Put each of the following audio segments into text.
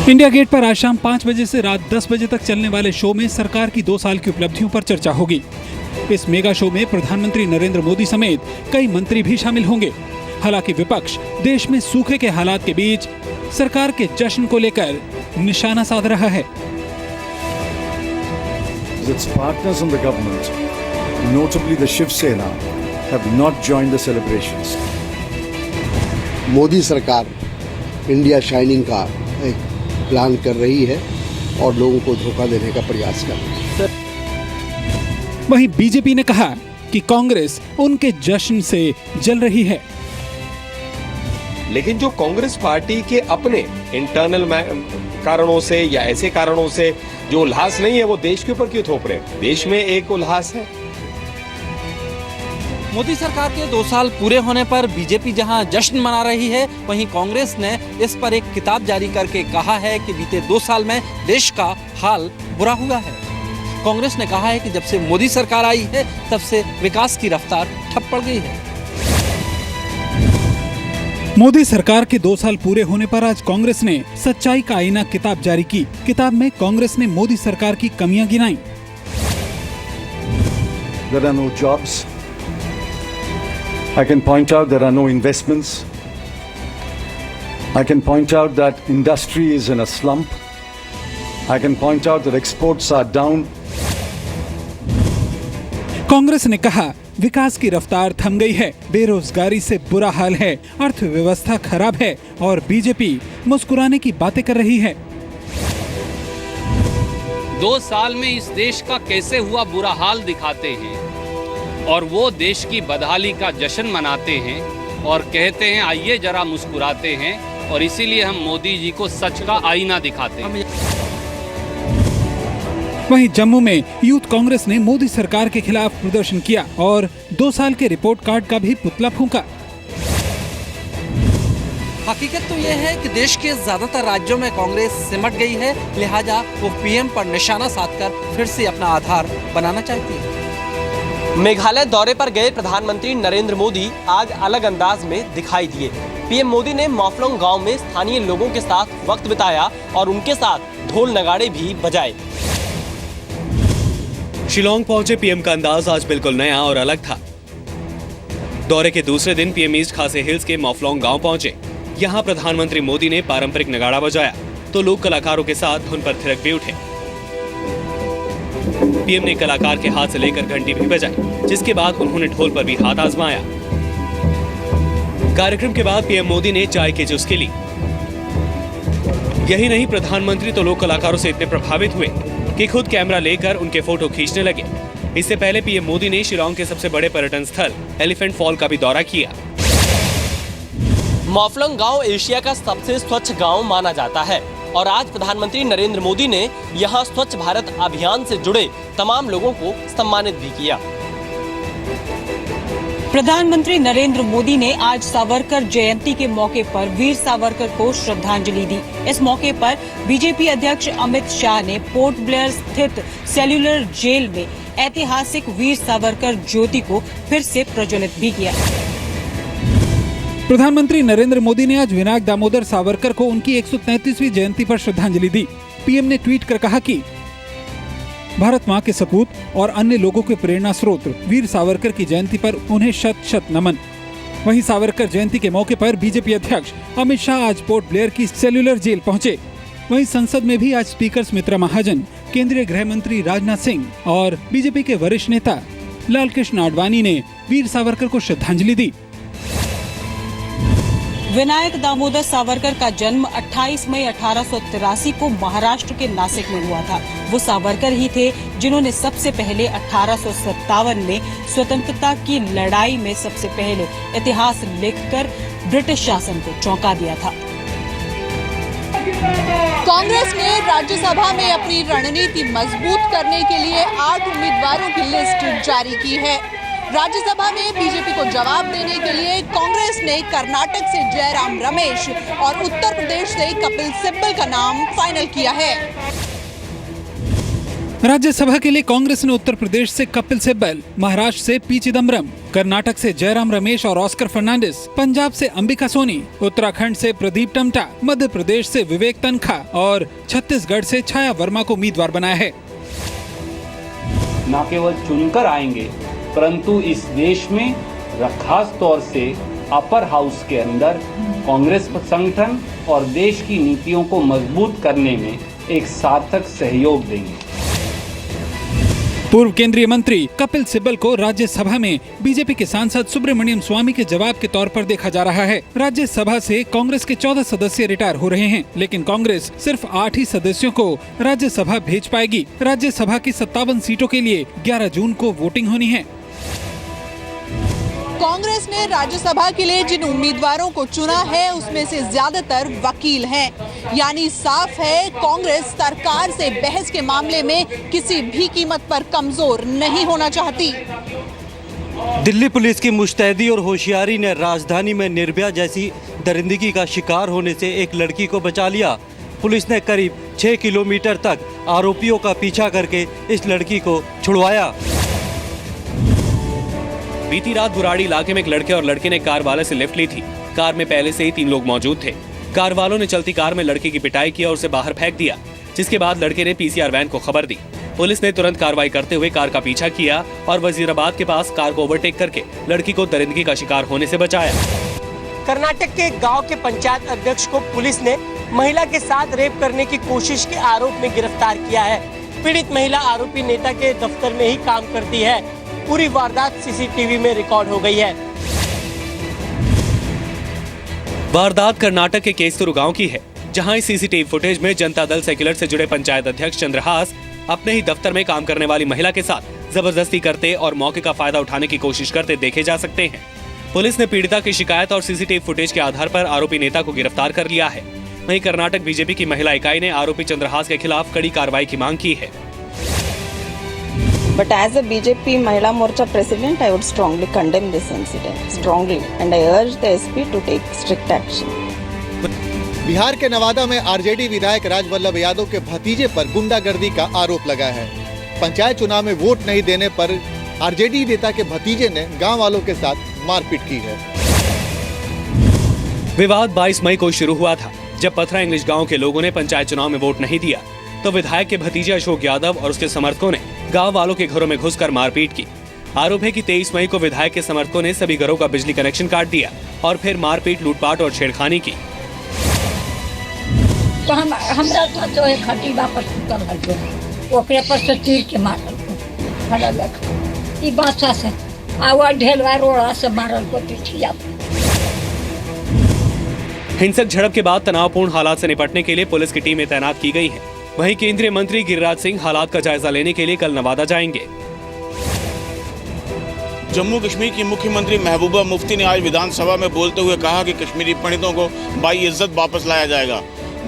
India gate पर आज शाम 5 बजे से रात 10 बजे तक चलने वाले शो में सरकार की 2 साल की उपलब्धियों पर चर्चा होगी। इस मेगा शो में प्रधानमंत्री नरेंद्र मोदी समेत कई मंत्री भी शामिल होंगे। हालांकि विपक्ष देश में सूखे के हालात के बीच सरकार के जश्न को लेकर निशाना साध रहा है। Its partners in the government, notably the Shiv Sena, have not joined the celebrations. Modi सरकार इंडिया शाइनिंग का एक प्लान कर रही है और लोगों को धोखा देने का प्रयास कर रही है। वहीं बीजेपी ने कहा कि कांग्रेस उनके जश्न से जल रही है। लेकिन जो कांग्रेस पार्टी के अपने इंटरनल कारणों से या ऐसे कारणों से जो उल्लास नहीं है, वो देश के ऊपर क्यों थोप रहे हैं? देश में एक उल्लास है। मोदी सरकार के 2 साल पूरे होने पर बीजेपी जहां जश्न मना रही है, वहीं कांग्रेस ने इस पर एक किताब जारी करके कहा है कि बीते 2 साल में देश का हाल बुरा हुआ है। कांग्रेस ने कहा है कि जब से मोदी सरकार आई है, तब से विकास की रफ्तार ठप पड़ गई है। मोदी सरकार के 2 साल पूरे होने पर आज कांग्रेस ने सच्चाई का आईना किताब जारी की। किताब में कांग्रेस ने मोदी सरकार की कमियां गिनाई। There are no jobs. I can point out there are no investments. I can point out that industry is in a slump. I can point out that exports are down. Congress ने कहा विकास की रफ्तार थम गई है, बेरोजगारी से बुरा हाल है, अर्थव्यवस्था खराब है और बीजेपी मुस्कुराने की बातें कर रही है। 2 साल में इस देश का कैसे हुआ बुरा हाल दिखाते हैं और वो देश की बदहाली का जश्न मनाते हैं और कहते हैं आइए जरा मुस्कुराते हैं, और इसीलिए हम मोदी जी को सच का आईना दिखाते हैं। वहीं जम्मू में यूथ कांग्रेस ने मोदी सरकार के खिलाफ प्रदर्शन किया और 2 साल के रिपोर्ट कार्ड का भी पुतला फूंका। हकीकत तो यह है कि देश के ज्यादातर राज्यों में कांग्रेस सिमट गई है, लिहाजा वो पीएम पर निशाना साधकर फिर से अपना आधार बनाना चाहती है। मेघालय दौरे पर गए प्रधानमंत्री नरेंद्र मोदी आज अलग अंदाज में दिखाई दिए। पीएम मोदी ने मॉफलोंग गांव में स्थानीय लोगों के साथ वक्त बिताया और उनके साथ ढोल नगाड़े भी बजाए। शिलोंग पहुंचे पीएम का अंदाज आज बिल्कुल नया और अलग था। दौरे के दूसरे दिन पीएम ईस्ट खासी हिल्स के मॉफलोंग गांव पहुंचे। यहां प्रधानमंत्री मोदी ने पारंपरिक नगाड़ा बजाया तो लोग कलाकारों के साथ धुन पर थिरक भी उठे। पीएम ने कलाकार के हाथ से लेकर घंटी भी बजाई, जिसके बाद उन्होंने ढोल पर भी हाथ आजमाया। कार्यक्रम के बाद पीएम मोदी ने चाय की चुस्की ली। यही नहीं, प्रधानमंत्री तो लोक कलाकारों से इतने प्रभावित हुए कि खुद कैमरा लेकर उनके फोटो खींचने लगे। इससे पहले पीएम मोदी ने शिलांग के सबसे बड़े पर्यटन स्थल एलिफेंट फॉल का भी दौरा किया। मॉफलोंग गांव एशिया का सबसे स्वच्छ गांव माना जाता है और आज प्रधानमंत्री नरेंद्र मोदी ने यहां स्वच्छ भारत अभियान से जुड़े तमाम लोगों को सम्मानित भी किया। प्रधानमंत्री नरेंद्र मोदी ने आज सावरकर जयंती के मौके पर वीर सावरकर को श्रद्धांजलि दी। इस मौके पर बीजेपी अध्यक्ष अमित शाह ने पोर्ट ब्लेयर स्थित सेल्यूलर जेल में ऐतिहासिक वीर सावरकर ज्योति को फिर से प्रज्वलित भी किया। प्रधानमंत्री नरेंद्र मोदी ने आज विनायक दामोदर सावरकर को उनकी 133वीं जयंती पर श्रद्धांजलि दी। पीएम ने ट्वीट कर कहा कि भारत मां के सपूत और अन्य लोगों के प्रेरणा स्रोत वीर सावरकर की जयंती पर उन्हें शत शत नमन। वहीं सावरकर जयंती के मौके पर बीजेपी अध्यक्ष अमित शाह आज पोर्ट ब्लेयर की सेल्यूलर जेल पहुंचे। वहीं संसद में भी आज स्पीकर सुमित्रा महाजन, केंद्रीय गृह मंत्री राजनाथ सिंह और बीजेपी के वरिष्ठ नेता लालकृष्ण आडवाणी ने वीर सावरकर को श्रद्धांजलि दी। विनायक दामोदर सावरकर का जन्म 28 मई 1883 को महाराष्ट्र के नासिक में हुआ था। वो सावरकर ही थे जिन्होंने सबसे पहले 1857 में स्वतंत्रता की लड़ाई में सबसे पहले इतिहास लिखकर ब्रिटिश शासन को चौंका दिया था। कांग्रेस ने राज्यसभा में अपनी रणनीति मजबूत करने के लिए 8 उम्मीदवारों की लिस्ट जारी की है। राज्यसभा में बीजेपी को जवाब देने के लिए कांग्रेस ने कर्नाटक से जयराम रमेश और उत्तर प्रदेश से कपिल सिब्बल का नाम फाइनल किया है। राज्यसभा के लिए कांग्रेस ने उत्तर प्रदेश से कपिल सिब्बल, महाराष्ट्र से पी चिदम्बरम, कर्नाटक से जयराम रमेश और ऑस्कर फर्नांडिस, पंजाब से अंबिका सोनी, उत्तराखंड से प्रदीप टम्टा, मध्य प्रदेश से विवेक तनखा और छत्तीसगढ़ से छाया वर्मा को उम्मीदवार बनाया है। न केवल चुनकर आएंगे परंतु इस देश में खास तौर से अपर हाउस के अंदर कांग्रेस संगठन और देश की नीतियों को मजबूत करने में एक सार्थक सहयोग देंगे। पूर्व केंद्रीय मंत्री कपिल सिब्बल को राज्यसभा में बीजेपी के सांसद सुब्रमण्यम स्वामी के जवाब के तौर पर देखा जा रहा है। राज्यसभा से कांग्रेस के 14 सदस्य रिटायर हो रहे हैं, लेकिन कांग्रेस सिर्फ 8 ही सदस्यों को राज्यसभा भेज पाएगी। राज्यसभा की 57 सीटों के लिए 11 जून को वोटिंग होनी है। कांग्रेस ने राज्यसभा के लिए जिन उम्मीदवारों को चुना है उसमें से ज्यादातर वकील हैं, यानी साफ है कांग्रेस सरकार से बहस के मामले में किसी भी कीमत पर कमजोर नहीं होना चाहती। दिल्ली पुलिस की मुस्तैदी और होशियारी ने राजधानी में निर्भया जैसी दरिंदगी का शिकार होने से एक लड़की को बचा लिया। पुलिस ने करीब 6 किलोमीटर तक आरोपियों का पीछा करके इस लड़की को छुड़वाया। बीती रात बुराड़ी इलाके में एक लड़के और लड़के ने कार वाले से लिफ्ट ली थी। कार में पहले से ही 3 लोग मौजूद थे। कार वालों ने चलती कार में लड़के की पिटाई की और उसे बाहर फेंक दिया, जिसके बाद लड़के ने पीसीआर वैन को खबर दी। पुलिस ने तुरंत कार्रवाई करते हुए कार का पीछा किया और वजीराबाद के पास कार को ओवरटेक करके लड़की को दरिंदगी का शिकार होने से बचाया। कर्नाटक के गांव के पंचायत अध्यक्ष को पुलिस ने महिला के साथ रेप करने की कोशिश के आरोप में गिरफ्तार किया है। पीड़ित महिला आरोपी नेता के दफ्तर में ही काम करती है। पूरी वारदात सीसीटीवी में रिकॉर्ड हो गई है। वारदात कर्नाटक के केस्तूर गांव की है, जहां इस सीसीटीवी फुटेज में जनता दल सेक्युलर से जुड़े पंचायत अध्यक्ष चंद्रहास अपने ही दफ्तर में काम करने वाली महिला के साथ जबरदस्ती करते और मौके का फायदा उठाने की कोशिश करते देखे जा सकते हैं। पुलिस ने पीड़िता की शिकायत और सीसीटीवी फुटेज के आधार पर आरोपी नेता को गिरफ्तार कर लिया है। वहीं कर्नाटक बीजेपी की महिला इकाई ने आरोपी चंद्रहास के खिलाफ कड़ी कार्रवाई की मांग की है। But as a BJP Mahila Morcha president, I would strongly condemn this incident, strongly, and I urge the SP to take strict action. Bihar के नवादा में आरजेडी विधायक राजवल्लभ यादव के भतीजे पर गुंडागर्दी का आरोप लगा है। पंचायत चुनाव में वोट नहीं देने पर आरजेडी नेता के भतीजे ने गांव वालों के साथ मारपीट की है। विवाद 22 मई को शुरू हुआ था, जब पथरा इंग्लिश गांव के लोगों ने पंचायत चुनाव में वोट नहीं दिया तो विधायक के भतीजे अशोक यादव और उसके समर्थकों ने गांव वालों के घरों में घुसकर मारपीट की। आरोप है कि 23 मई को विधायक के समर्थकों ने सभी घरों का बिजली कनेक्शन काट दिया और फिर मारपीट, लूटपाट और छेड़खानी की। तो हमरा तो जो है खटी वापस उतर गयो, ओकरे पर से तीर के मारल को खड़ा देख ई बाछा से आवा ढेलवा रोड़ा से मारल को पिठिया। हिंसक झड़प के बाद तनावपूर्ण हालात से निपटने के लिए पुलिस की टीमें तैनात की गई हैं। वहीं केंद्रीय मंत्री गिरिराज सिंह हालात का जायजा लेने के लिए कल नवादा जाएंगे। जम्मू कश्मीर की मुख्यमंत्री महबूबा मुफ्ती ने आज विधानसभा में बोलते हुए कहा कि कश्मीरी पंडितों को बाइज्जत वापस लाया जाएगा।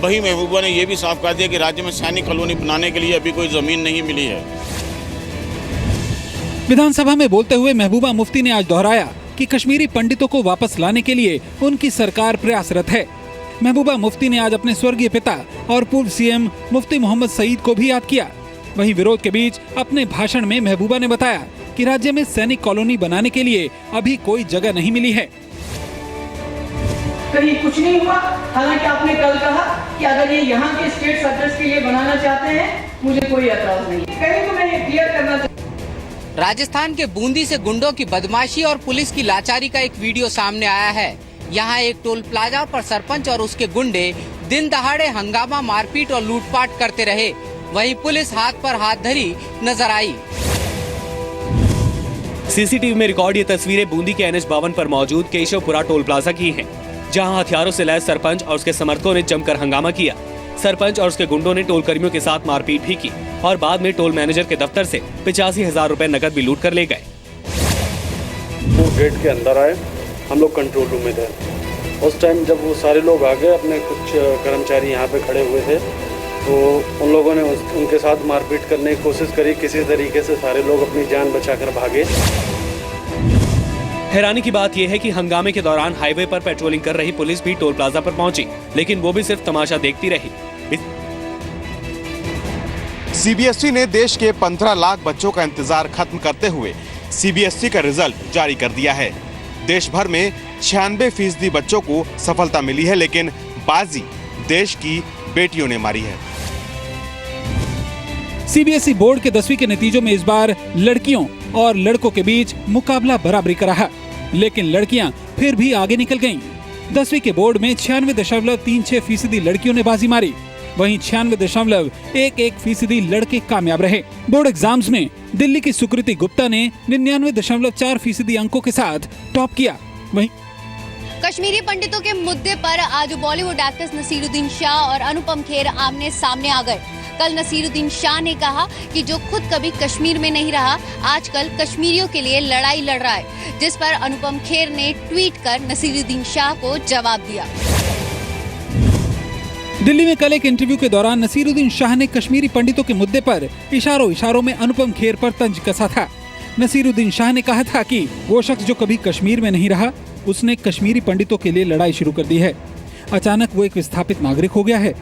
वहीं महबूबा ने यह भी साफ कर दिया कि राज्य में सैनिक कॉलोनी बनाने के लिए अभी कोई जमीन नहीं मिली है। विधानसभा में बोलते हुए महबूबा मुफ्ती ने आज दोहराया कि कश्मीरी पंडितों को वापस लाने के लिए उनकी सरकार प्रयासरत है। महबूबा मुफ्ती ने आज अपने स्वर्गीय पिता और पूर्व सीएम मुफ्ती मोहम्मद सईद को भी याद किया। वहीं विरोध के बीच अपने भाषण में महबूबा ने बताया कि राज्य में सैनिक कॉलोनी बनाने के लिए अभी कोई जगह नहीं मिली है। कहीं कुछ नहीं हुआ, हालांकि आपने कल कहा कि अगर ये यहाँ के स्टेट सर्कल्स के लिए बनाना चाहते हैं मुझे कोई एतराज नहीं। कहीं तो मैं ये क्लियर करना चाहता। राजस्थान के बूंदी से गुंडों की बदमाशी और पुलिस की लाचारी का एक वीडियो सामने आया है। यहाँ एक टोल प्लाजा पर सरपंच और उसके गुंडे दिन दहाड़े हंगामा, मारपीट और लूटपाट करते रहे। वहीं पुलिस हाथ पर हाथ धरी नजर आई। सीसीटीवी में रिकॉर्ड ये तस्वीरें बूंदी के NH 52 पर मौजूद केशवपुरा टोल प्लाजा की हैं, जहां हथियारों से लैस सरपंच और उसके समर्थकों ने जमकर हंगामा किया। सरपंच और उसके गुंडों ने टोल कर्मियों के साथ मारपीट भी की और बाद में टोल मैनेजर के दफ्तर से 85,000 रुपए नकद भी लूट कर ले गए। वो गेट के अंदर आए, हम लोग कंट्रोल रूम में थे। उस टाइम जब वो सारे लोग आ गए, अपने कुछ कर्मचारी यहाँ पे खड़े हुए थे, तो उन लोगों ने उनके साथ मारपीट करने की कोशिश करी। किसी तरीके से सारे लोग अपनी जान बचाकर भागे। हैरानी की बात यह है कि हंगामे के दौरान हाईवे पर पेट्रोलिंग कर रही पुलिस भी टोल प्लाजा पर पहुंची, लेकिन वो भी सिर्फ तमाशा देखती रही। सीबीएसई ने देश के 15 लाख बच्चों का इंतजार खत्म करते हुए सीबीएसई का रिजल्ट जारी कर दिया है। देश भर में 96% बच्चों को सफलता मिली है, लेकिन बाजी देश की बेटियों ने मारी है। सीबीएसई बोर्ड के 10वीं के नतीजों में इस बार लड़कियों और लड़कों के बीच मुकाबला बराबरी का रहा, लेकिन लड़कियां फिर भी आगे निकल गईं। 10वीं के बोर्ड में 96.36% लड़कियों ने बाजी मारी, वहीं 96.11% लड़के कामयाब रहे। बोर्ड एग्जाम्स में दिल्ली की सुकृति गुप्ता ने 99.4% अंकों के साथ टॉप किया। वहीं कश्मीरी पंडितों के मुद्दे पर आज बॉलीवुड एक्ट्रेस नसीरुद्दीन शाह और अनुपम खेर आमने सामने आ गए। कल नसीरुद्दीन शाह ने कहा कि जो खुद कभी कश्मीर में नहीं रहा, आजकल कश्मीरियों के लिए लड़ाई लड़ रहा है, जिस पर अनुपम खेर ने ट्वीट कर नसीरुद्दीन शाह को जवाब दिया। दिल्ली में कल एक इंटरव्यू के दौरान नसीरुद्दीन शाह ने कश्मीरी पंडितों के मुद्दे पर इशारों में अनुपम खेर पर तंज कसा था। नसीरुद्दीन शाह ने कहा था कि वो शख्स जो कभी कश्मीर में नहीं रहा, उसने कश्मीरी पंडितों के लिए लड़ाई शुरू कर दी है। अचानक वो एक विस्थापित नागरिक हो गया है।